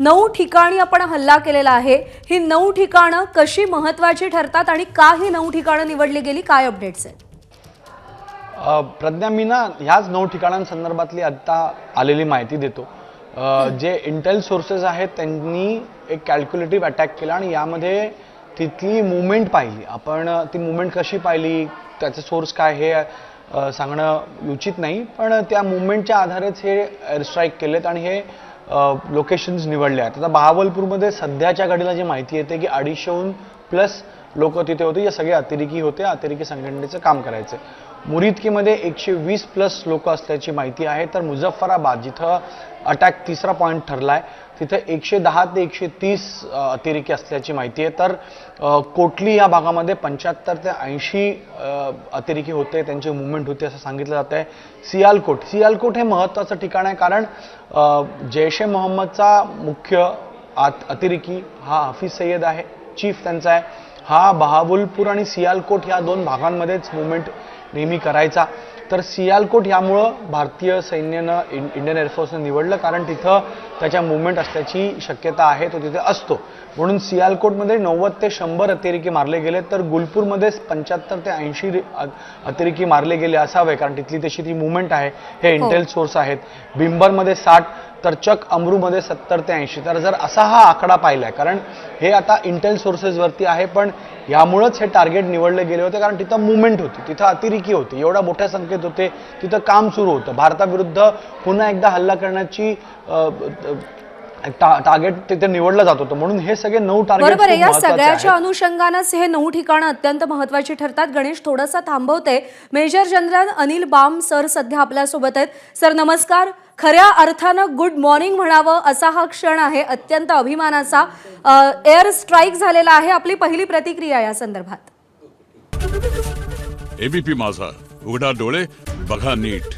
9 ठिकाणी आपण हल्ला केलेला आहे। ही 9 ठिकाणं कशी महत्त्वाची ठरतात आणि का ही 9 ठिकाणं निवडली गेली, काय अपडेट्स आहेत? प्रज्ञा, मी ना ह्याच 9 ठिकाणांसंदर्भातली आता आलेली माहिती देतो। जे इंटेल सोर्सेस आहेत त्यांनी एक कॅल्क्युलेटिव्ह अटॅक केला आणि यामध्ये तिथली मूवमेंट पाहिली। आपण ती मूवमेंट कशी पाहिली, त्याचे सोर्स काय हे सांगणं उचित नाही, पण त्या मूवमेंटच्या आधारेच हे एअर स्ट्राईक केलेत आणि हे लोकेशन्स निवडले आहेत। आता बहावलपूरमध्ये सध्याच्या घडीला जी माहिती येते की 250हून प्लस लोक तिथे होते, जे सगळे अतिरेकी होते, अतिरेकी संघटनेचं काम करायचे। मुरिदकीमध्ये 120 प्लस लोक असल्याची माहिती आहे। तर मुझफ्फराबाद, जिथं अटॅक तिसरा पॉईंट ठरलाय, तिथे 110 ते 130 अतिरेकी असल्याची माहिती आहे। तर कोटली या भागामध्ये 75 ते 80 अतिरेकी होते, त्यांची मूवमेंट होती असं सांगितलं जात आहे। सियालकोट हे महत्त्वाचं ठिकाण आहे, कारण जैश ए मोहम्मदचा मुख्य अतिरेकी हा हाफिज सय्यद आहे, चीफ त्यांचा आहे। हा बहावलपूर आणि सियालकोट या 2 भागांमध्येच मूवमेंट नेहमी करायचा। तर सियालकोट यामुळं भारतीय सैन्यानं इंडियन एअरफोर्सनं निवडलं, कारण तिथं त्याच्या मूवमेंट असल्याची शक्यता आहे, तो तिथे असतो। म्हणून सियालकोटमध्ये 90 ते 100 अतिरेकी मारले गेले, तर गुलपूरमध्ये 75 ते 80 अतिरेकी मारले गेले असावे, कारण तिथली तशी ती मूवमेंट आहे। हे इंटेल सोर्स आहेत। बिंबरमध्ये 60, तर चक अमरूमध्ये 70 ते 80। तर जर असा हा आकडा पाहिलाय, कारण हे आता इंटेल सोर्सेसवरती आहे, पण यामुळेच हे टार्गेट निवडले गेले होते, कारण तिथं मूवमेंट होती, तिथं अतिरेकी होते, एवढ्या मोठ्या संख्येत होते, तिथं काम सुरू होतं। भारताविरुद्ध पुन्हा एकदा हल्ला करण्याची टार्गेट तिथे निवडलं जात होतं, म्हणून हे सगळे 9 टार्गेट बरोबर आहे। या सगळ्याच्या अनुषंगानेच हे 9 ठिकाणं अत्यंत महत्त्वाची ठरतात। गणेश, थोडंसं थांबवते। Major general Anil Bam sir सध्या आपल्या सोबत आहेत। सर नमस्कार। खऱ्या अर्थानं गुड मॉर्निंग म्हणावं असा हा क्षण आहे, अत्यंत अभिमानाचा। एअर स्ट्राईक झालेला आहे, आपली पहिली प्रतिक्रिया या संदर्भात? एबीपी माझा, उघडा डोळे बघा नीट।